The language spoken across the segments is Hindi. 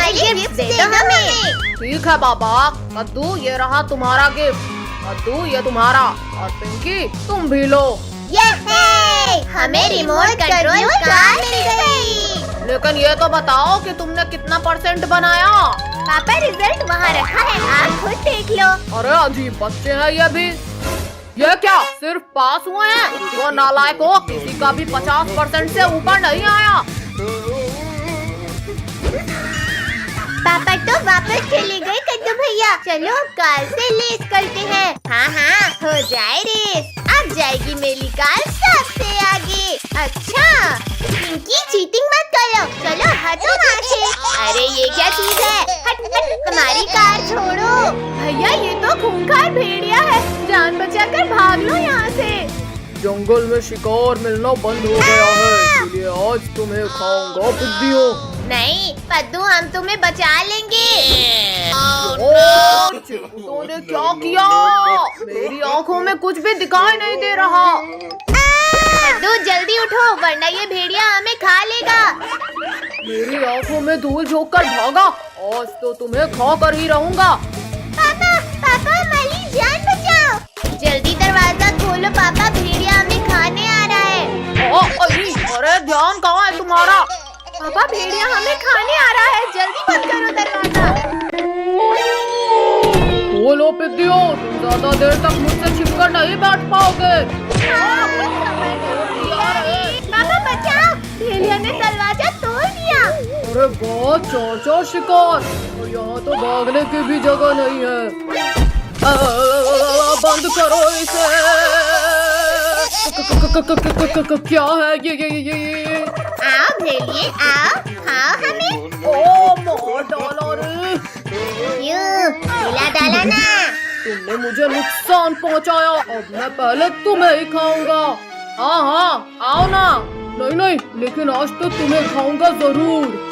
हमारे गिफ्ट दे दो हमें। ठीक है बाबा। कद्दू ये रहा तुम्हारा गिफ्ट, कद्दू ये तुम्हारा, और पिंकी तुम भी लो। हमें रिमोट कंट्रोल कार मिल गई। लेकिन ये तो बताओ कि तुमने कितना % बनाया? पापा रिजल्ट वहाँ रखा है, आप खुद देख लो। अरे अजीब बच्चे हैं ये भी। ये क्या सिर्फ पास हुए हैं? वो नालायक हो, किसी का भी 50% से ऊपर नहीं आया। पापा तो वापस चले गए कद्दू भैया। चलो कार से रेस करते हैं। हाँ हो जाए रेस। अब जाएगी मेरी कार सबसे आगे। अच्छा पिंकी चीटिंग मत करो, चलो हटो वहाँ से। अरे ये क्या चीज है? हट हमारी कार छोड़ो। भैया ये तो खूंखार भेड़िया है, जान बचाकर भाग लो यहाँ से। जंगल में शिकार मिलना बंद हो गया है, इसलिए आज तुम्हें खाऊंगा बुद्धियों। नहीं पद्दू, हम तुम्हें बचा लेंगे। चिंटू ने क्या किया? मेरी आँखों में कुछ भी दिखाई नहीं दे रहा। पद्दू जल्दी उठो वरना ये भेड़िया हमें खा लेगा। मेरी आँखों में धूल झोंककर भागा, आज तो तुम्हें खा कर ही रहूंगा। पापा हमारी जान बचाओ। जल्दी दरवाजा खोलो पापा, भेड़िया हमें खाने आ रहा है। अरे ध्यान कहाँ है तुम्हारा? पापा भेड़िया हमें खाने आ रहा है, जल्दी बंद करो दरवाजा। बोलो पिद्दियों, तुम ज्यादा देर तक मुझसे छिपकर नहीं बैठ पाओगे। पापा बचाओ, भेड़िया ने दरवाजा तोड़ दिया। अरे बहुत चौर शिकार, और यहाँ तो भागने की भी जगह नहीं है। बंद करो इसे। क्या है ये? आओ भेड़िए आओ, खाओ हमें। ओ मार डाला रे। खिला डाला ना। तुमने मुझे नुकसान पहुंचाया, अब मैं पहले तुम्हें ही खाऊंगा। हाँ आओ ना। नहीं लेकिन आज तो तुम्हें खाऊंगा जरूर।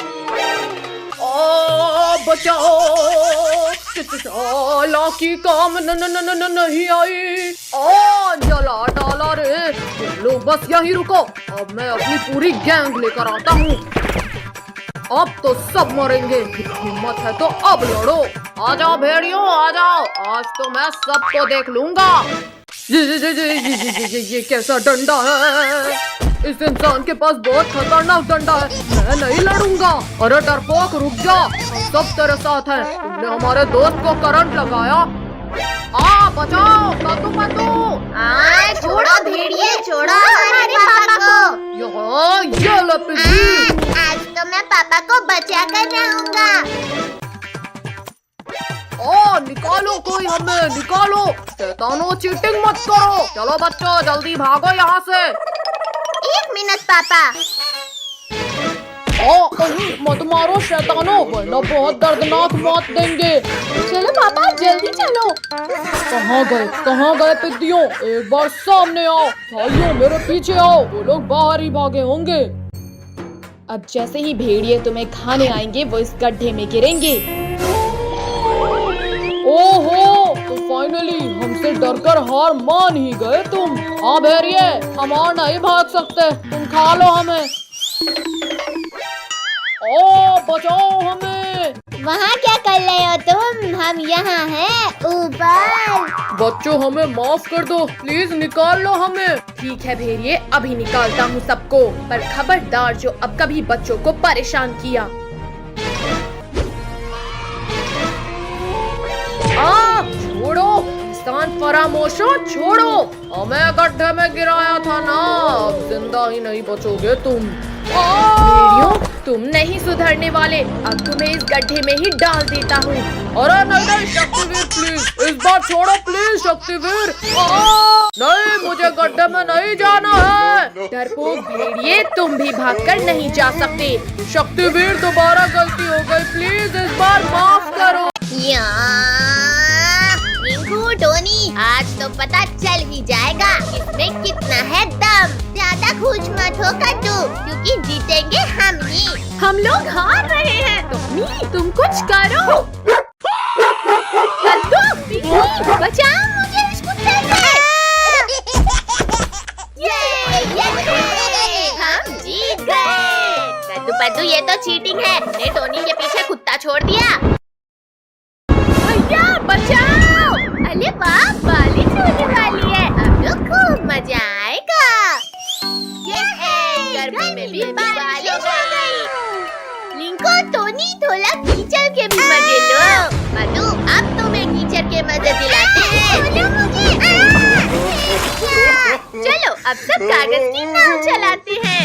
बचाओ, साला की काम नहीं आई। जला डाला रे। तुम लोग बस यही रुको, अब मैं अपनी पूरी गैंग लेकर आता हूँ। अब तो सब मरेंगे, हिम्मत है तो अब लड़ो। आ जाओ भेड़ियों आ जाओ, आज तो मैं सबको देख लूंगा। ये कैसा डंडा है? इस इंसान के पास बहुत खतरनाक डंडा है, मैं नहीं लड़ूंगा। अरे डरपोक रुक जा, सब तेरे साथ हैं। तुमने हमारे दोस्त को करंट लगाया। बचाओ कद्दू। छोड़ो भेड़िए, छोड़ो हमारे पापा को। ये लपटी। आज तो मैं पापा को बचा कर रहूंगा। निकालो कोई हमें, निकालो। शैतानों चीटिंग मत करो। चलो बच्चों जल्दी भागो यहाँ से। 1 मिनट पापा। मत मारो शैतानों, वरना बहुत दर्दनाक मौत देंगे। चलो पापा जल्दी चलो। कहाँ गए पिद्दियों? एक बार सामने आओ। भाइयों मेरे पीछे आओ, वो लोग बाहर ही भागे होंगे। अब जैसे ही भेड़िए तुम्हें खाने आएंगे वो इस गड्ढे में गिरेंगे। ओहो, तो फाइनली हमसे डरकर हार मान ही गए तुम। हाँ भेड़िए, हम और नहीं भाग सकते, तुम खा लो हमें। बचाओ हमें। वहाँ क्या कर रहे हो तुम? हम यहाँ हैं ऊपर। बच्चों हमें माफ कर दो, प्लीज निकाल लो हमें। ठीक है भेड़िए, अभी निकालता हूँ सबको, पर खबरदार जो अब कभी बच्चों को परेशान किया। छोड़ो इंसान फरामोशो, छोड़ो। हमें गड्ढे में गिराया था ना, अब जिंदा ही नहीं बचोगे तुम। भेड़ियों तुम नहीं सुधरने वाले, अब तुम्हें इस गड्ढे में ही डाल देता हूँ। अरे नहीं शक्तिवीर प्लीज, इस बार छोड़ो प्लीज शक्तिवीर। नहीं, मुझे गड्ढे में नहीं जाना है। डरपोक भेड़िए, तुम भी भागकर नहीं जा सकते। शक्तिवीर दोबारा गलती हो गई, प्लीज इस बार माफ करो। रिंकू टोनी, आज तो पता चल ही जाएगा इसमें कितना है दम। ज्यादा खुश मत हो कद्दू, क्योंकि जीतेंगे हम ही। हम लोग हार रहे हैं, तुम कुछ करो। कद्दू, पिंकी, बचाओ मुझे इस कुत्ते से। ये हम जीत गए। कद्दू पद्दू ये तो चीटिंग है। ने टोनी के पीछे कुत्ता छोड़ दिया। भैया बचाओ। अरे वाह, बाली होने वाली है। अब तो खूब मजा आएगा। गर्मी में भी बारिश आ गई। लिंको, टोनी, थोड़ा कीचड़ के भी मजे लो। पद्दू, अब तुम्हें कीचड़ के मजे दिलाते हैं। चलो अब सब कागज की नाव चलाते हैं।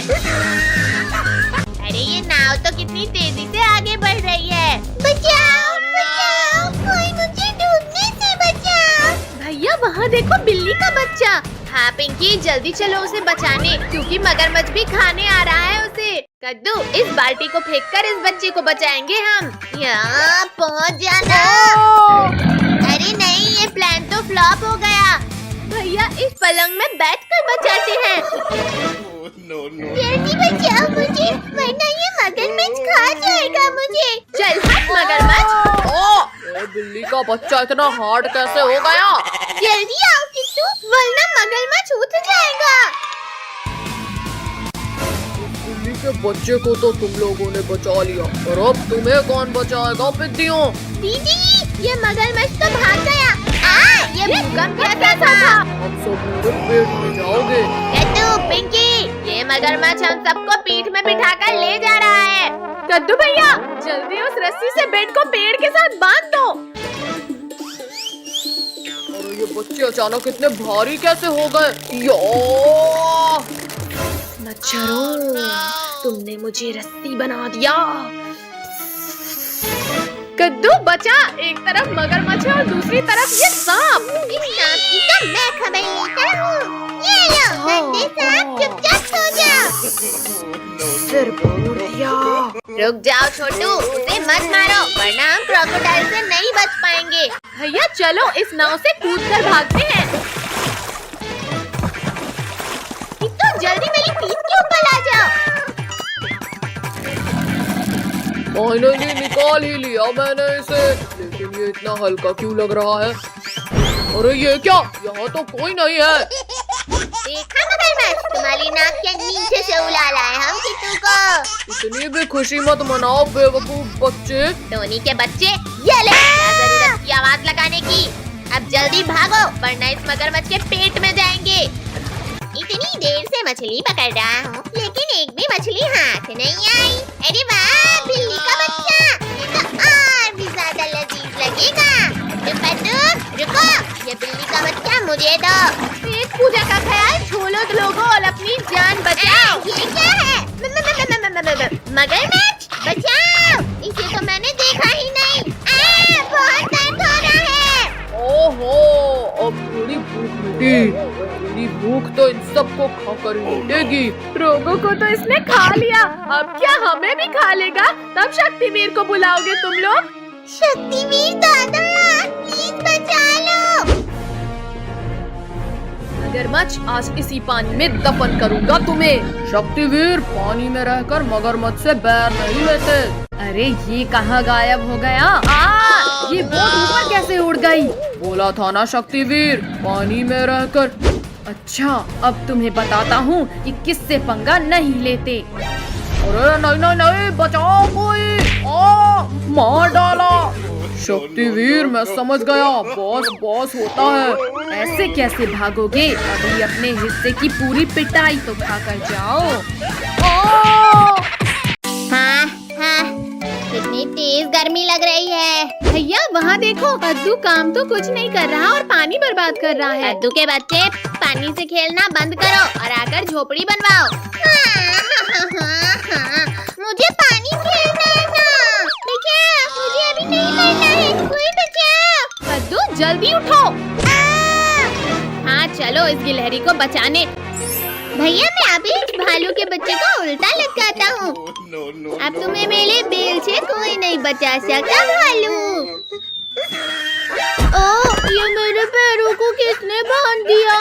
अरे ये नाव तो कितनी तेजी से आगे बढ़ रही है। बचाओ, बचाओ, कोई मुझे डूबने से बचाओ। भैया वहाँ देखो बिल्ली का बच्चा। हाँ पिंकी, जल्दी चलो उसे बचाने, क्योंकि मगरमच्छ भी खाने आ रहा है उसे। कद्दू, इस बाल्टी को फेंककर इस बच्चे को बचाएंगे हम। यहाँ पहुँच जाना। अरे नहीं, ये प्लान तो फ्लॉप हो गया। भैया इस पलंग में बैठकर बचाते हैं। जल्दी बचाओ मुझे, वरना ये मगरमच्छ खा जाएगा मुझे। चल हट मगरमच्छ। ये बिल्ली का बच्चा इतना हार्ड कैसे हो गया? जल्दी आओ किट्टू, वरना मगरमच्छ उठ जाएगा। बिल्ली के बच्चे को तो तुम लोगों ने बचा लिया, और अब तुम्हें कौन बचाएगा पिद्दियों? दीदी, ये मगरमच्छ तो भाग गया। ये भूकंप कैसा था? अब सब मेरे पेट में जाओगे। कद्दू, पिंकी, ये मगरमच्छ हम सबको पीठ में बिठाकर ले जा रहा है। कद्दू भैया जल्दी उस रस्सी से बेड को पेड़ के साथ बांध दो। अरे ये बच्चे अचानक इतने भारी कैसे हो गए? यो! मच्छरों, तुमने मुझे रस्सी बना दिया। कद्दू बचा, एक तरफ मगरमच्छ है और दूसरी तरफ ये सांप। इस सांप की तो मैं खबर लेता हूँ। ये लो, गंदे सांप, चुपचाप सो जाओ। सिर फोड़ दिया। रुक जाओ छोटू, उसे मत मारो, वरना हम क्रोकोडाइल से नहीं बच पाएंगे। भैया चलो इस नाव से कूदकर भागते हैं। किट्टू, जल्दी मेरी पीठ के ऊपर आ जाओ। फाइनली निकाल ही लिया मैंने इसे, लेकिन ये इतना हल्का क्यों लग रहा है? अरे ये क्या, यहाँ तो कोई नहीं है। देखा मगरमच्छ, तुम्हारी नाक के नीचे से उड़ा लाए हम किट्टू को। इतनी भी खुशी मत मनाओ बेवकूफ बच्चे। टोनी के बच्चे, ये ले जरूरत की आवाज लगाने की। अब जल्दी भागो, वरना इस मगरमच्छ के पेट में जाएंगे। इतनी देर से मछली पकड़ रहा हूँ, लेकिन एक भी मछली हाथ नहीं आई। अरे वाह, बिल्ली का बच्चा, ये तो और भी ज्यादा लजीज लगेगा। रुको, ये बिल्ली का बच्चा मुझे दो। पेट पूजा का ख्याल छोड़ो लोगों और अपनी जान बचाओ। ये क्या है? मगरमच्छ, बचाओ, इसे तो मैंने देखा ही नहीं। बहुत दर्द हो रहा है। ओहो, अब थोड़ी भूख मिटी। मेरी भूख तो इन सबको खाकर ही मिटेगी। रोगों को तो इसने खा लिया, अब क्या हमें भी खा लेगा? तब शक्तिवीर को बुलाओगे तुम लोग? शक्तिवीर दादा, प्लीज बचा लो। मगरमच्छ, आज इसी पानी में दफन करूंगा तुम्हें। शक्तिवीर, पानी में रहकर मगरमच्छ से बैर नहीं लेते। अरे ये कहाँ गायब हो गया? ये बोट ऊपर कैसे उड़ गई? बोला था ना शक्तिवीर, पानी में रहकर। अच्छा, अब तुम्हें बताता हूँ कि किससे पंगा नहीं लेते। अरे नहीं नहीं नहीं, बचाओ कोई। मार डाला। शक्तिवीर, मैं समझ गया, बॉस बॉस होता है। ऐसे कैसे भागोगे? अभी अपने हिस्से की पूरी पिटाई तो खाकर जाओ। हाँ, कितनी तेज गर्मी लग रही है। भैया वहाँ देखो, कद्दू काम तो कुछ नहीं कर रहा और पानी बर्बाद कर रहा है। कद्दू के बच्चे, पानी से खेलना बंद करो और आकर झोपड़ी बनवाओ। मुझे पानी खेलना है ना। देखिए, मुझे अभी नहीं मरना है, कोई बचाओ। कद्दू जल्दी उठो। हाँ चलो इस गिलहरी को बचाने। भैया मैं अभी इस भालू के बच्चे को उल्टा लटकाता हूँ। अब तुम्हें मेरे बेल से कोई नहीं बचा सकता भालू। ये मेरे पैरों को किसने बांध दिया?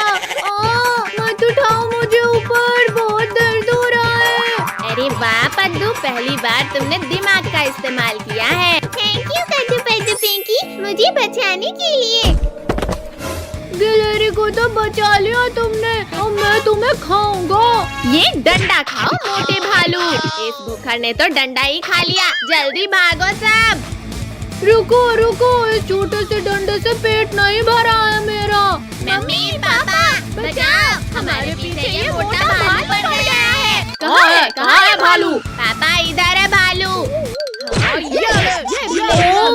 मत उठाओ मुझे ऊपर, बहुत दर्द हो रहा है। अरे वाह पद्दू, पहली बार तुमने दिमाग का इस्तेमाल किया है। थैंक यू कद्दू पद्दू पिंकी, मुझे बचाने के लिए। गिलहरी को तो बचा लिया तुमने, अब मैं तुम्हें खाऊंगा। ये डंडा खाओ मोटे भालू। इस भूखड़ ने तो डंडा ही खा लिया। जल्दी भागो सब। रुको रुको, इस छोटे से डंडे से पेट नहीं भरा है मेरा। मम्मी पापा बचाओ, हमारे पीछे ये मोटा भालू पड़ गया है। कहाँ है भालू? पापा इधर है भालू।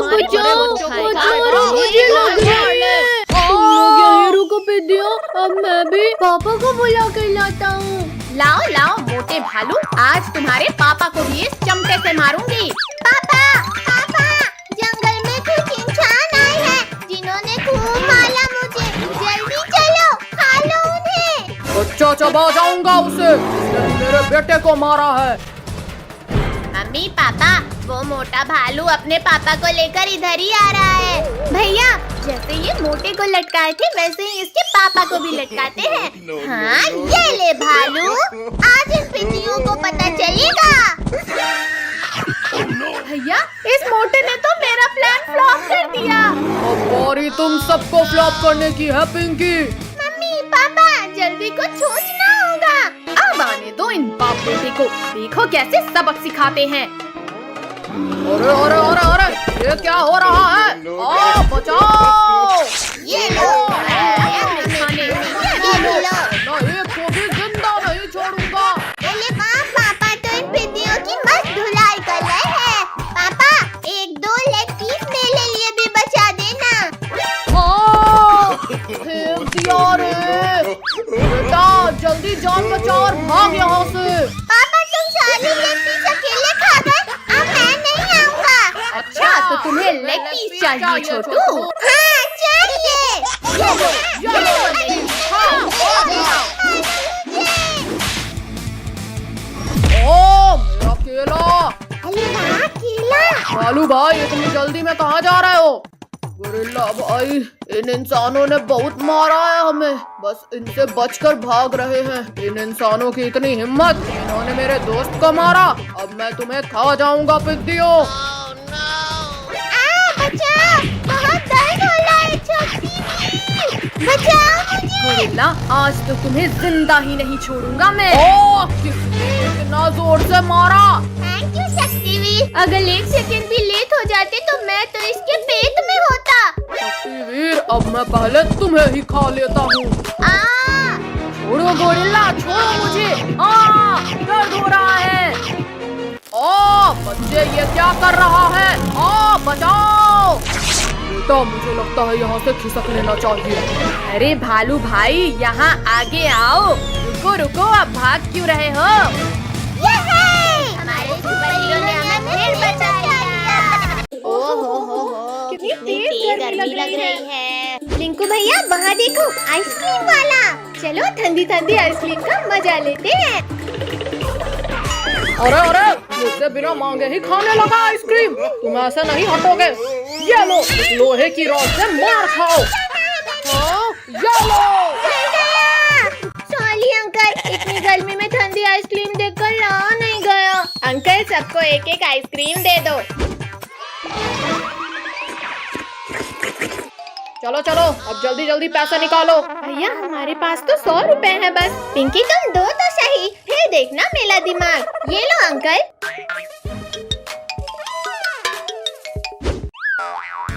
बचाओ बचाओ, मुझे लग रही है। तुम लोग यहीं रुको पिद्दियों, अब मैं भी पापा को बुला कर लाता हूँ। लाओ लाओ मोटे भालू, आज तुम्हारे पापा को भी इस चमटे से मारूंगी। पापा पापा, जंगल में कुछ इंसान आए हैं जिन्होंने खूब मारा मुझे। जल्दी चलो, खा लो उन्हें। बच्चा चबा जाऊंगा उसे, इसने मेरे बेटे को मारा है। मम्मी पापा, वो मोटा भालू अपने पापा को लेकर इधर ही आ रहा है। भैया, जैसे ये मोटे को लटकाए थे वैसे ही इसके पापा को भी लटकाते हैं। हाँ, ये ले भालू, आज इन पिटियों को पता चलेगा। भैया, इस मोटे ने तो मेरा प्लान फ्लॉप कर दिया। अब बारी तुम सबको फ्लॉप करने की है पिंकी। मम्मी पापा, जल्दी कुछ सोचना होगा। अब आने दो इन बाप बेटे को, देखो कैसे सबक सिखाते हैं। अरे अरे अरे अरे, ये क्या हो रहा है? आ, बचाओ! ये लो, खाने ये लो। ना एक को भी जिंदा नहीं छोड़ूंगा। अरे वाह, पापा तो इन पिटियों की मस्त धुलाई कर रहे हैं। पापा, एक दो लेग पीस मेरे लिए भी बचा देना। हाँ, फेंक दिया रे। बेटा जल्दी जान बचा और भाग यहाँ से। पापा, तुम सारी लेग पीस अकेले खा गए, अब मैं नहीं आऊँगा। अच्छा, तो तुम्हें लेग पीस चाहिए छोटू? हाँ, चाहिए। ये लो, नहीं, हाँ, ओ, मेरा केला। अरे वाह, केला। भालू भाई, इतनी जल्दी में कहाँ जा रहे हो? गोरिल्ला भाई, इन इंसानों ने बहुत मारा है हमें, बस इनसे बचकर भाग रहे हैं। इन इंसानों की इतनी हिम्मत, इन्होंने मेरे दोस्त को मारा। अब मैं तुम्हें खा जाऊंगा पिद्दियों। बचाओ, बहुत दर्द हो रहा है छोटी। बचाओ मुझे। गोरिल्ला, आज तो तुम्हें जिंदा ही नहीं छोड़ूंगा मैं। ओह, किसने इतना जोर से मारा? थैंक यू शक्तिवीर, अगर 1 सेकंड भी लेट हो जाते तो मैं तो इसके पेट में होता। शक्तिवीर, अब मैं पहले तुम्हें ही खा लेता हूँ। छोड़ो गोरिल्ला, छोड़ो मुझे। दर्द हो रहा है। बच्चे, ये क्या कर रहा है? बचाओ! बेटा, मुझे लगता है यहाँ से खिसक लेना चाहिए। अरे भालू भाई, यहाँ आगे आओ। रुको रुको, अब भाग क्यों रहे हो? हमारे सुपर हीरो ने हमें फिर बचा लिया। ओहो, कितनी तेज गर्मी लग रही है। लिंकू भैया, वहाँ देखो, आइसक्रीम वाला। चलो ठंडी ठंडी आइसक्रीम का मजा लेते हैं। अरे अरे, मुझसे बिना मांगे ही खाने लगा आइसक्रीम। तुम ऐसे नहीं हटोगे। ये लो, इस लोहे की रॉड से मार खाओ। ये लो। सॉरी अंकल, इतनी गर्मी में ठंडी आइसक्रीम देखकर रहा नहीं गया। अंकल, सबको एक एक आइसक्रीम दे दो। चलो चलो, अब जल्दी जल्दी पैसा निकालो। भैया, हमारे पास तो 100 रुपए है बस। पिंकी, तुम दो तो सही, फिर देखना मेरा दिमाग। ये लो अंकल।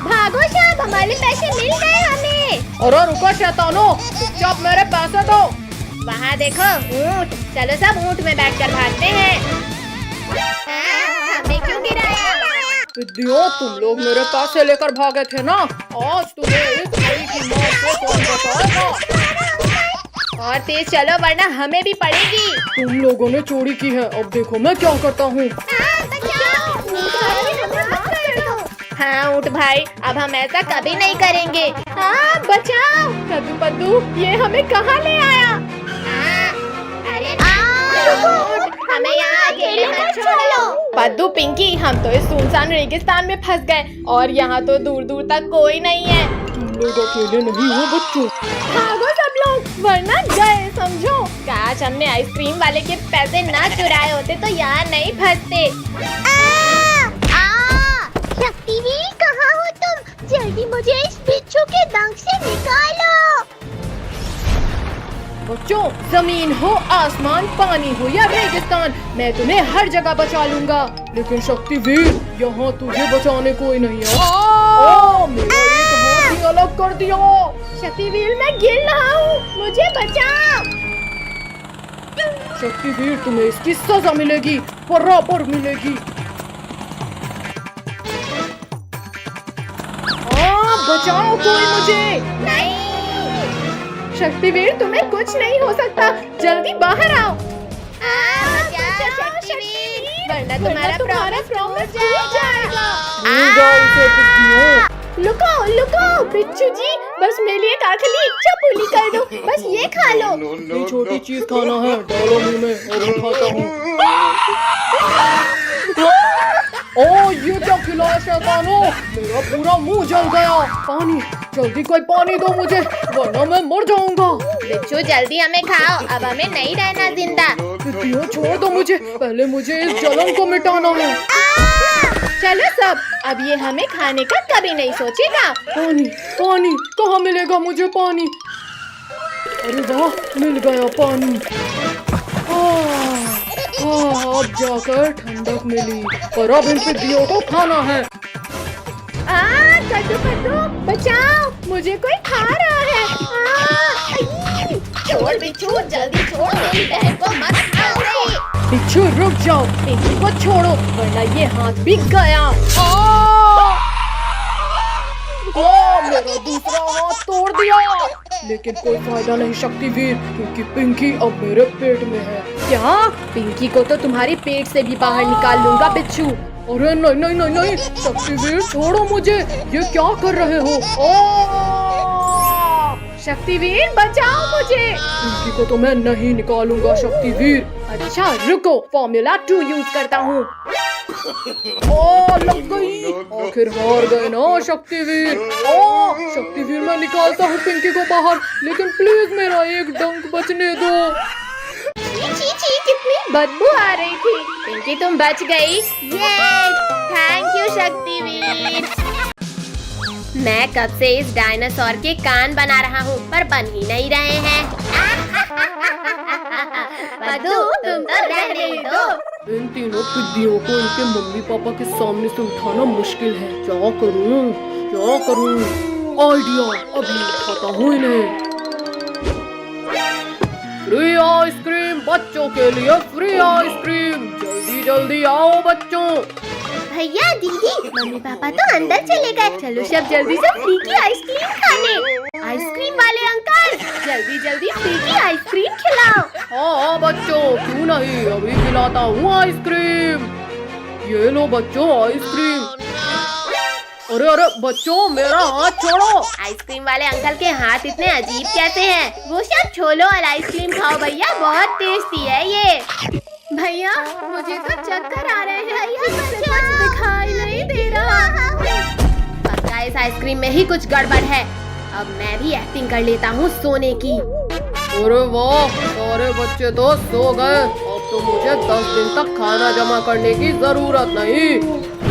भागो साहब, हमारे पैसे मिल गए हमें। अरे रुको शैतानो, चुपचाप मेरे पैसे दो। वहाँ देखो ऊँट, चलो सब ऊँट में बैठकर भागते हैं। हमें क्यों गिराया? पिद्दियों, तुम लोग मेरे पैसे लेकर भागे थे ना, आज तुम्हें इस बड़ी की मौत से कौन बचाएगा? और तेज चलो वरना हमें भी पड़ेगी। तुम लोगों ने चोरी की है, अब देखो मैं क्या करता हूँ। हाँ ऊँट भाई, अब हम ऐसा कभी नहीं करेंगे। हाँ बचाओ। कद्दू पद्दू, ये हमें कहाँ ले आया? अरे हमें यहाँ अकेले मत छोड़ो। पद्दू, पिंकी, हम तो इस सुनसान रेगिस्तान में फंस गए और यहाँ तो दूर दूर तक कोई नहीं है। तुम लोग अकेले नहीं हो बच्चों। भागो सब लोग, वरना गए समझो। काश हमने आइसक्रीम वाले के पैसे ना चुराए होते तो यहाँ नहीं फंसते। शक्तिवीर, कहाँ हो तुम? जल्दी मुझे इस बिच्छू के डंक से निकालो। बच्चों, जमीन हो, आसमान, पानी हो या रेगिस्तान, मैं तुम्हें हर जगह बचा लूंगा। लेकिन शक्तिवीर, यहाँ तुझे बचाने कोई नहीं है। मेरा एक हाथ ही अलग कर दिया। शक्तिवीर, मैं गिर रहा हूँ, मुझे बचाओ। शक्तिवीर, तुम्हें इसकी सजा मिलेगी, बराबर मिलेगी। बचाओ कोई मुझे। नहीं। शक्तिवीर, तुम्हें कुछ नहीं हो सकता, जल्दी बाहर आओ। बचाओ शक्तिवीर, वरना तुम्हारा प्रॉमिस टूट जाएगा। लुको लुको बिच्छू जी, बस मेरे लिए एक आखिरी इच्छा पूरी कर दो, बस ये खा लो। ये छोटी चीज खाना है, डालो मुंह में और मैं खाता हूँ। ये क्या खिलाया शैतानो, मेरा पूरा मुंह जल गया। पानी, जल्दी कोई पानी दो मुझे, वरना मैं मर जाऊंगा। बिच्छू, जल्दी हमें खाओ, अब हमें नहीं रहना जिंदा। तितलियों, छोड़ दो मुझे, पहले मुझे इस जलन को मिटाना है। चलो सब, अब ये हमें खाने का कभी नहीं सोचेगा। पानी, पानी, कहाँ मिलेगा मुझे पानी? अरे वाह, मिल गया पानी। अब जाकर ठंडक मिली, पर अब इन तितलियों को खाना है। कद्दू कद्दू, बचाओ, मुझे कोई खा रहा है। छोड़ बिच्छू, जल्दी छोड़, मेरी बहन को मत खाओ। बिच्छू रुक जाओ, पिंकी को छोड़ो, वरना ये हाथ बिक गया। मेरा दूसरा हाथ तोड़ दिया, लेकिन कोई फायदा नहीं शक्तिवीर, क्योंकि पिंकी अब मेरे पेट में है। क्या? पिंकी को तो तुम्हारे पेट से भी बाहर निकाल लूंगा बिच्छू। अरे नहीं नहीं नहीं नहीं, शक्तिवीर छोड़ो मुझे, ये क्या कर रहे हो? शक्तिवीर, बचाओ मुझे। पिंकी को तो मैं नहीं निकालूंगा शक्तिवीर। अच्छा रुको, फॉर्मूला 2 यूज करता हूँ। लग गई, आखिर हार गए ना शक्तिवीर। शक्तिवीर, मैं निकालता हूँ पिंकी को बाहर, लेकिन प्लीज मेरा एक डंक बचने दो। छी, कितनी बदबू आ रही थी। पिंकी, तुम बच गई। Thank you Shaktiveer. मैं कब से इस डायनासोर के कान बना रहा हूँ, पर बन ही नहीं रहे हैं। बद्दू, तुम तो रहने दो। इन तीनों टिड्डियों को इनके मम्मी पापा के सामने से उठाना मुश्किल है। क्या करूँ, क्या करूँ? आइडिया, अभी उठाता हूँ इन्हें। फ्री आइसक्रीम बच्चों के लिए, फ्री आइसक्रीम, जल्दी जल्दी आओ बच्चों। भैया, दीदी, मम्मी पापा तो अंदर चले गए, चलो सब जल्दी से फ्री की आइसक्रीम खाने। आइसक्रीम वाले अंकल, जल्दी जल्दी फ्री की आइसक्रीम खिलाओ। हाँ बच्चों, क्यों नहीं, अभी खिलाता हूँ आइसक्रीम। ये लो बच्चों आइसक्रीम। अरे अरे बच्चों, मेरा हाथ छोड़ो। आइसक्रीम वाले अंकल के हाथ इतने अजीब कैसे हैं? वो सब छोड़ो और आइसक्रीम खाओ भैया, बहुत टेस्टी है ये। भैया, मुझे तो चक्कर आ रहे हैं, कुछ दिखाई नहीं दे रहा। पक्का इस आइसक्रीम में ही कुछ गड़बड़ है। अब मैं भी एक्टिंग कर लेता हूँ सोने की। अरे वाह, सारे बच्चे तो सो गए, अब तो मुझे 10 दिन तक खाना जमा करने की जरूरत नहीं।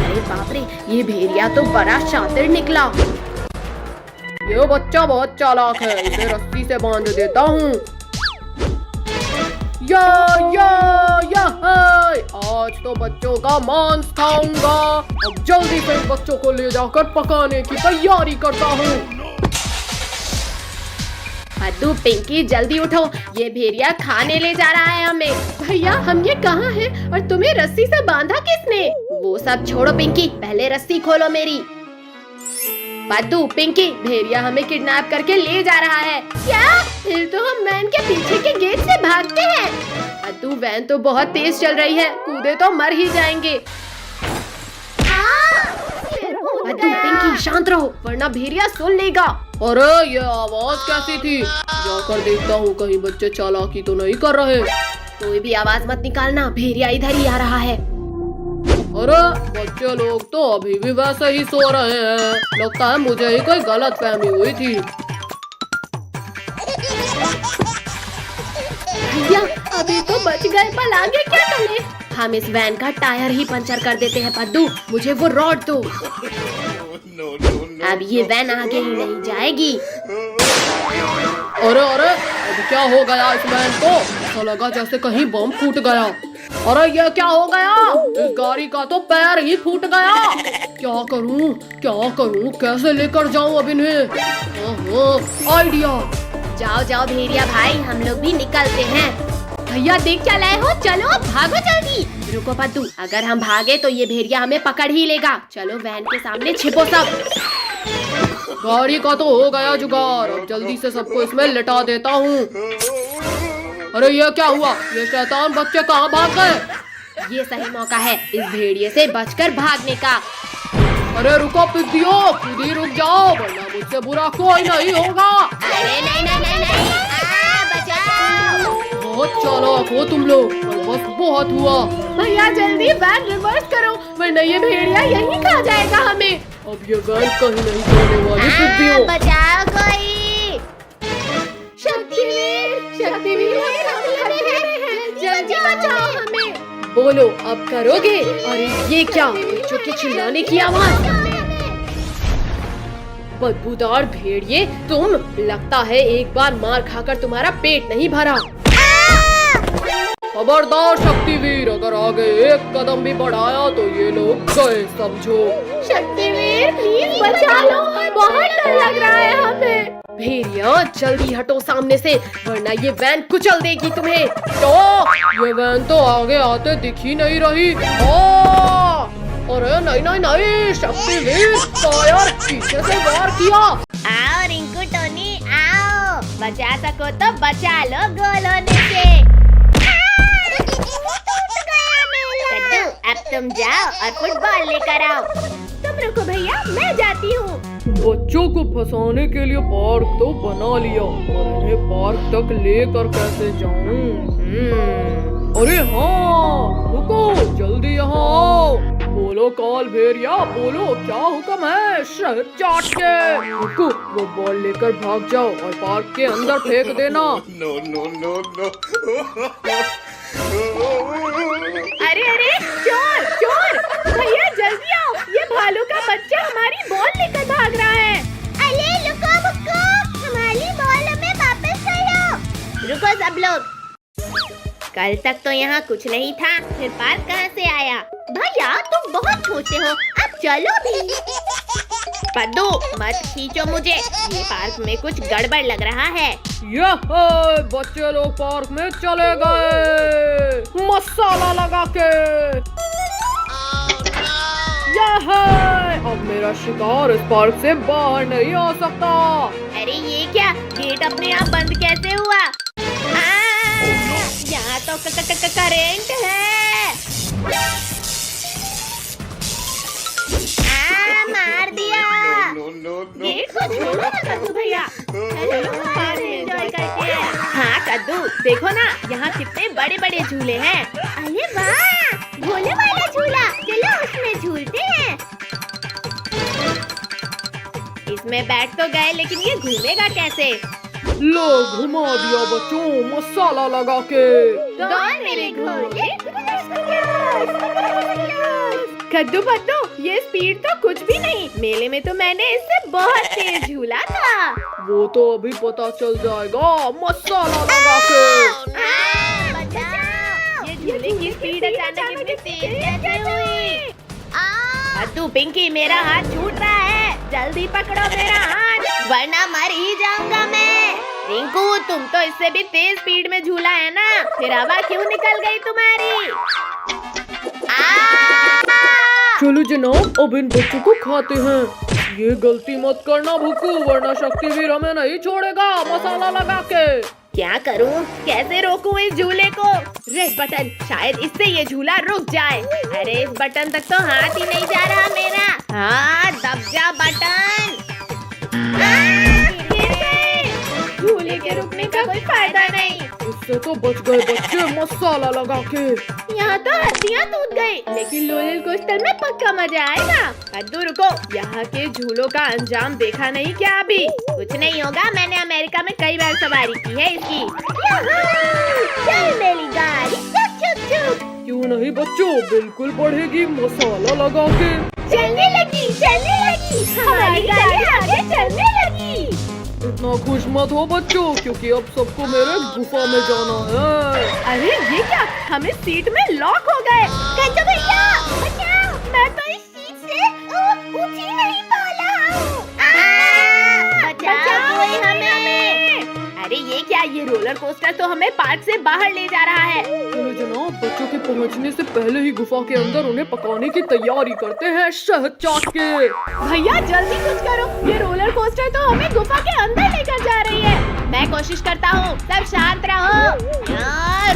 अरे बाप रे, ये भेड़िया तो बड़ा शातिर निकला। ये बच्चा बहुत चालाक है, इसे रस्सी से बांध देता हूँ। आज तो बच्चों का मांस खाऊंगा। अब जल्दी से बच्चों को ले जाकर पकाने की तैयारी करता हूँ। बद्दू, पिंकी, जल्दी उठो, ये भेड़िया खाने ले जा रहा है हमें। भैया, हम ये कहाँ हैं और तुम्हें रस्सी से बांधा किसने? वो सब छोड़ो पिंकी, पहले रस्सी खोलो मेरी। बद्दू, पिंकी, भेड़िया हमें किडनैप करके ले जा रहा है। क्या? फिर तो हम वैन के पीछे के गेट से भागते हैं। बद्दू, वैन तो बहुत तेज चल रही है, कूदे तो मर ही जाएंगे। बद्दू, पिंकी, शांत रहो, वरना भेड़िया सुन लेगा। अरे ये आवाज कैसी थी? जाकर देखता हूँ कहीं बच्चे चालाकी तो नहीं कर रहे। कोई भी आवाज मत निकालना, भेड़िया इधर ही आ रहा है। अरे बच्चे लोग तो अभी भी वैसे ही सो रहे हैं, लगता है मुझे ही कोई गलत फहमी हुई थी। भैया, अभी तो बच गए, पर आगे क्या करें? हम इस वैन का टायर ही पंचर कर देते हैं। बद्दू, मुझे वो रॉड दो। अब ये वैन आगे ही नहीं जाएगी। अरे अरे, अब क्या हो गया इस वैन को? ऐसा लगा जैसे कहीं बम फूट गया। अरे ये क्या हो गया? इस गाड़ी का तो पैर ही फूट गया। क्या करूं कैसे लेकर जाऊं अब इन्हें? ओहो, आइडिया। जाओ जाओ भेड़िया भाई, हम लोग भी निकलते हैं। भैया देख क्या लाए हो, चलो भागो जल्दी। रुको पद्दू, अगर हम भागे तो ये भेड़िया हमें पकड़ ही लेगा। चलो वैन के सामने छिपो सब। गाड़ी का तो हो गया जुगाड़, अब जल्दी से सबको इसमें लिटा देता हूँ। अरे ये क्या हुआ? ये शैतान बच्चे कहाँ भाग गए? ये सही मौका है इस भेड़िए से बचकर भागने का। अरे रुको पिद्दियों, खुद ही रुक जाओ वरना मुझसे बुरा कोई नहीं होगा। अरे नहीं, बचाओ। बहुत चालाक हो तुम लोग, पर बस बहुत हुआ। भैया जल्दी वैन रिवर्स करो वरना ये भेड़िया यहीं खा जाएगा हमें। अब ये वैन कहीं नहीं जाने वाली पिद्दियों। बचाओ कोई। शक्तिवीर जल्दी बचाओ हमें। बोलो अब करोगे? अरे ये क्या, बच्चों के चिल्लाने की आवाज। बदबूदार भेड़िए तुम, लगता है एक बार मार खाकर तुम्हारा पेट नहीं भरा। खबरदार शक्तिवीर, अगर आगे एक कदम भी बढ़ाया तो ये लोग गए समझो। शक्तिवीर प्लीज बचा लो, बहुत डर लग रहा है हमें। भेड़िया जल्दी हटो सामने से वरना ये वैन कुचल देगी तुम्हें। तो ये वैन तो आगे आते दिख ही नहीं रही। अरे नहीं, शक्तिवीर फायर, पीछे से वार किया। आओ रिंकू टोनी आओ, बचा सको तो बचा लो गोल होने से। कद्दू अब तुम जाओ और फुटबॉल लेकर आओ। तुम रुको भैया, मैं जाती हूँ। बच्चों को फंसाने के लिए पार्क तो बना लिया, और इन्हें पार्क तक लेकर कैसे जाऊं? अरे हाँ, रुको जल्दी यहाँ आओ। बोलो काल भेड़िया, बोलो क्या हुक्म है? शहर चाट के। रुको, वो बॉल लेकर भाग जाओ और पार्क के अंदर फेंक देना। No. अरे चोर भैया जल्दी आओ, ये भालू का बच्चा हमारी बॉल लेकर भाग रहा है। अरे लुको बुक्को, हमारी बॉल हमें वापस दो। रुको सब लोग, कल तक तो यहाँ कुछ नहीं था, फिर पार्क कहाँ से आया? भैया तुम बहुत छोटे हो, अब चलो भी। पद्दू मत खींचो मुझे, ये पार्क में कुछ गड़बड़ लग रहा है। बच्चे लोग पार्क में चले गए मसाला लगा के। अब मेरा शिकार इस पार्क से बाहर नहीं आ सकता। अरे ये क्या, गेट अपने आप बंद कैसे हुआ? यहाँ तो करेंट है। मार दिया। गेट को छोड़ो ना कद्दू भैया, एंजॉय करते हैं। हाँ कद्दू देखो ना, यहाँ कितने बड़े बड़े झूले हैं। अरे वाह, भोले वाला झूला, चलो उसमें झूलते हैं। इसमें बैठ तो गए लेकिन ये घूमेगा कैसे? लो घुमा दिया बच्चों मसाला लगा के। दौड़ मेरे घोड़े। कद्दू पद्दू, ये स्पीड तो कुछ भी नहीं, मेले में तो मैंने इससे बहुत तेज झूला था। वो तो अभी पता चल जाएगा मसाला लगा के। बचाओ, ये झूले की स्पीड अचानक इतनी तेज कैसे हुई? कद्दू पिंकी, मेरा हाथ छूट रहा है, जल्दी पकड़ो मेरा हाथ वरना मर ही जाऊंगा मैं। रिंकू तुम तो इससे भी तेज स्पीड में झूला है ना, फिर हवा क्यों निकल गई तुम्हारी? चलो जनाब, अब इन बच्चों को खाते हैं। ये गलती मत करना भुक्कू, वरना शक्तिवीर हमें नहीं छोड़ेगा मसाला लगा के। क्या करूं, कैसे रोकूं इस झूले को? रेड बटन, शायद इससे ये झूला रुक जाए। अरे इस बटन तक तो हाथ ही नहीं जा रहा मेरा। हाँ दब जा बटन। झूले के रुकने का कोई फायदा नहीं। इससे तो बच गए बच्चे मसाला लगा के। यहाँ तो हड्डियाँ टूट गई, लेकिन रोलर कोस्टर में पक्का मजा आएगा। कद्दू रुको, यहाँ के झूलों का अंजाम देखा नहीं क्या अभी? कुछ नहीं होगा, मैंने अमेरिका में कई बार सवारी की है इसकी। चल मेरी गाड़ी, चुक चुक। क्यों नहीं बच्चों, बिल्कुल बढ़ेगी मसाला लगा के। चलने लगी, हमारी गाड़ी आगे चलने लगी। इतना इतना खुश मत हो बच्चों, क्योंकि अब सबको मेरे गुफा में जाना है। अरे ये क्या, हमें सीट में लॉक हो गए। गज्जू भैया बचाओ, मैं तो इस सीट से ऊंची नहीं पा रहा हूँ। बचाओ कोई हमें। अरे ये क्या, ये रोलर कोस्टर तो हमें पार्क से बाहर ले जा रहा है। चलो जनाब, बच्चों के पहुंचने से पहले ही गुफा के अंदर उन्हें पकाने की तैयारी करते हैं शहद चाट के। भैया जल्दी कुछ करो, ये रोलर कोस्टर तो हमें गुफा के अंदर लेकर जा रही है। मैं कोशिश करता हूँ, सब शांत रहो।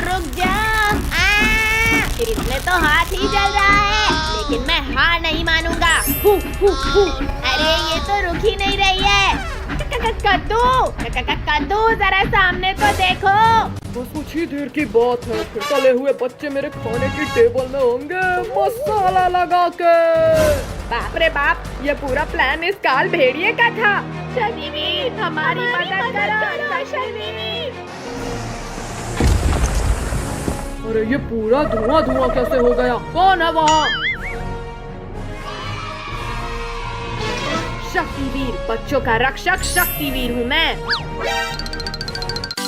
रुक जा, इसमें तो हाथ ही जल रहा है, लेकिन मैं हार नहीं मानूंगा। अरे ये तो रुक ही नहीं रही है। कद्दू जरा सामने तो देखो। बस कुछ ही देर की बात है, फिर तले हुए बच्चे मेरे खाने की टेबल में होंगे मसाला लगा के। बाप रे बाप, ये पूरा प्लान इस काल भेड़िए का था। शनिवीर हमारी मदद करो शनिवीर। अरे ये पूरा धुआं धुआं कैसे हो गया? कौन है वहाँ? शक्तिवीर, बच्चों का रक्षक शक्तिवीर हूँ मैं।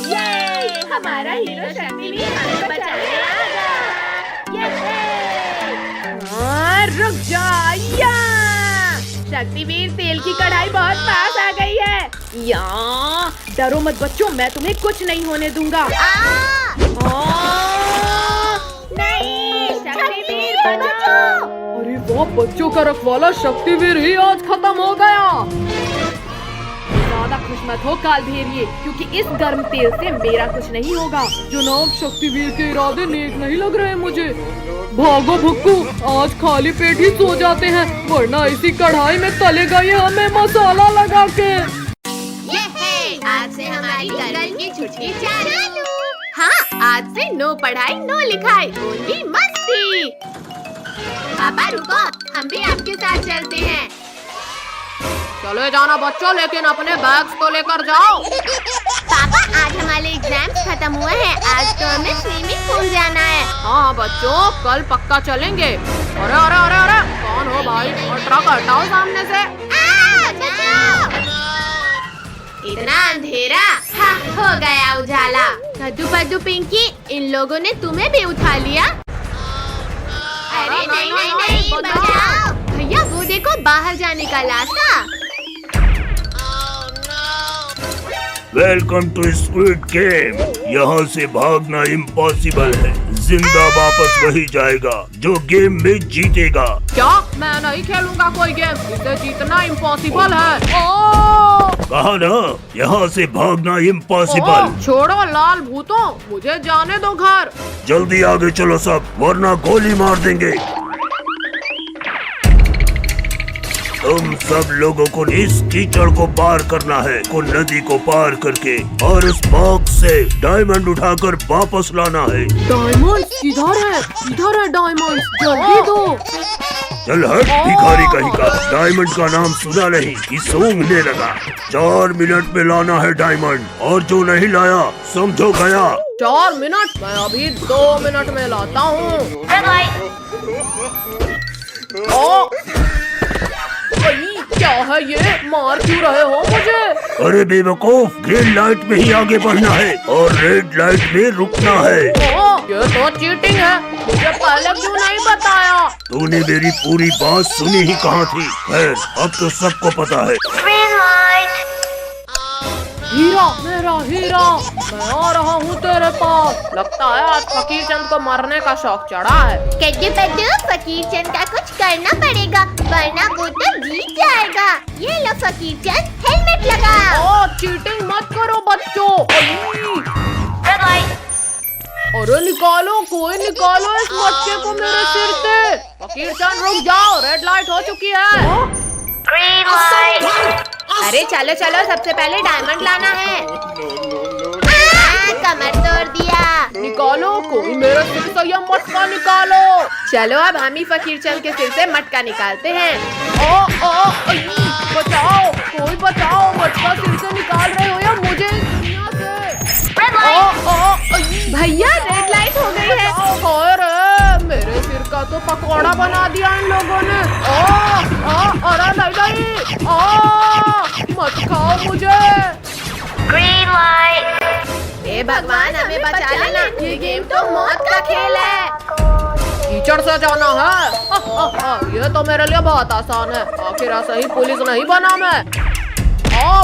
ये हमारा हीरो शक्तिवीर हमें बचाने आ गया। रुक जा, या शक्तिवीर, तेल की कढ़ाई बहुत पास आ गई है। या डरो मत बच्चों, मैं तुम्हें कुछ नहीं होने दूंगा। नहीं, शक्तिवीर बचाओ। अरे वाह, बच्चों का रखवाला शक्तिवीर ही आज खत्म हो गया। ज्यादा खुश मत हो काल भेड़िए, क्योंकि इस गर्म तेल से मेरा कुछ नहीं होगा। जनाब, शक्तिवीर के इरादे नेक नहीं लग रहे मुझे। भागो भुक्कू, आज खाली पेट ही सो जाते हैं, वरना इसी कढ़ाई में तलेगा ये हमें मसाला लगा के। ये है, आज से हमारी कल की छुट्टी चालू। हाँ, आज से नो पढ़ाई नो लिखाई, ओनली मस्ती। पापा रुको, हम भी आपके साथ चलते हैं। चले जाना बच्चों, लेकिन अपने बैग्स तो लेकर जाओ। पापा, आज हमारे एग्जाम्स खत्म हुए हैं, आज तो हमें स्विमिंग पूल जाना है। हाँ बच्चों, कल पक्का चलेंगे। अरे अरे अरे अरे, कौन हो भाई? और ट्रक हटाओ सामने से। बचाओ! इतना अंधेरा, हाँ, हो गया उजाला। कद्दू पद्दू पिंकी, इन लोगों ने तुम्हें भी उठा लिया। अरे नहीं नहीं नहीं, बचाओ भैया, वो देखो बाहर जाने का रास्ता। Welcome to Squid Game. यहाँ से भागना इम्पॉसिबल है, जिंदा वापस वही जाएगा जो गेम में जीतेगा। क्या? मैं नहीं खेलूंगा कोई गेम, इसे जीतना इम्पॉसिबल है। कहा ना, यहाँ से भागना इम्पॉसिबल। छोड़ो लाल भूतों, मुझे जाने दो घर। जल्दी आगे चलो सब, वरना गोली मार देंगे। तुम सब लोगों को इस कीचड़ को पार करना है, को नदी को पार करके, और इस बॉक्स से डायमंड उठाकर वापस लाना है। डायमंड किधर है? किधर है डायमंड? जल्दी दो। चल हट भिखारी कहीं का, डायमंड का नाम सुना नहीं कि सूंघने लगा। 4 मिनट में लाना है डायमंड, और जो नहीं लाया समझो गया। 4 मिनट? मैं अभी 2 मिनट में लाता हूँ। क्या है ये? मार क्यों रहे हो मुझे? अरे बेवकूफ, ग्रीन लाइट में ही आगे बढ़ना है और रेड लाइट में रुकना है। ये तो चीटिंग है, मुझे पहले क्यों नहीं बताया? तूने मेरी पूरी बात सुनी ही कहाँ थी? खैर, अब तो सबको पता है। हीरा, मेरा हीरा, मैं आ रहा हूँ तेरे पास। लगता है आज फकीर चंद को मारने का शौक चढ़ा है। कद्दू पद्दू, फकीर चंद का कुछ करना पड़ेगा, वरना वो तो जीत जाएगा। ये लो फकीर चंद, हेलमेट लगाओ। चीटिंग मत करो बच्चों। अरे निकालो, कोई निकालो इस मटके को मेरे सिर से। फकीर चंद रुक जाओ, रेड लाइट हो चुकी है। अरे चलो चलो, सबसे पहले डायमंड लाना है। कमर तोड़ दिया। निकालो, कोई मेरे सिर से यह मटका निकालो। चलो अब हम ही फकीर चंद के सिर से मटका निकालते हैं। बचाओ, कोई बचाओ, मटका सिर से निकाल रहे हो या मुझे इस दुनिया से? भैया रेड लाइट हो गई है। अरे मेरे सिर का तो पकौड़ा बना दिया इन लोगों ने। अरे नहीं, मत खाओ मुझे। Green light. हे भगवान हमें बचा लेना, ये गेम तो मौत का खेल है। कीचड़ से जाना है। ये तो मेरे लिए बहुत आसान है। आखिर ऐसा ही पुलिस नहीं बना मैं।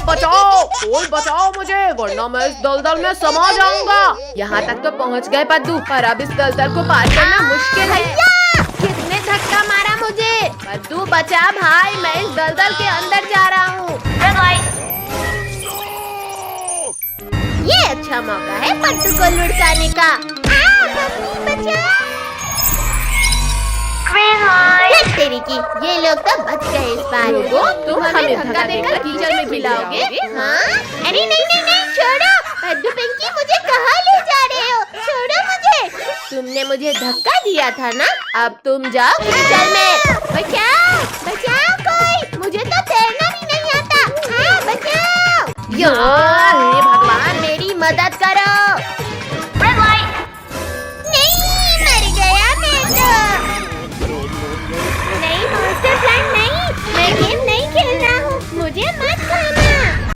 बचाओ, कोई बचाओ मुझे, वरना मैं इस दलदल में समा जाऊंगा। यहाँ तक तो पहुँच गए पद्दू, पर अब इस दलदल को पार करना मुश्किल है। किसने धक्का मारा मुझे? पद्दू बचा भाई, मैं इस दलदल के अंदर जा रहा हूँ। ये अच्छा मौका है पद्दू को लुढ़काने का। तेरी की, ये लोग तो बच गए इस बार। तुम हमें धक्का देकर कीचड़ में गिराओगे? हाँ? अरे नहीं नहीं नहीं, छोड़ो। पद्दू पिंकी, मुझे कहाँ ले जा रहे हो? छोड़ो मुझे। तुमने मुझे धक्का दिया था ना, अब तुम जाओ कीचड़ में। बचाओ बचाओ कोई, मुझे तो तैरना भी नहीं आता। हाँ बचाओ। हे भगवान, मेरी मदद करो। नहीं, मर गया मैं तो। नहीं मॉन्स्टर प्लांट नहीं, मैं गेम नहीं खेल रहा हूँ, मुझे मत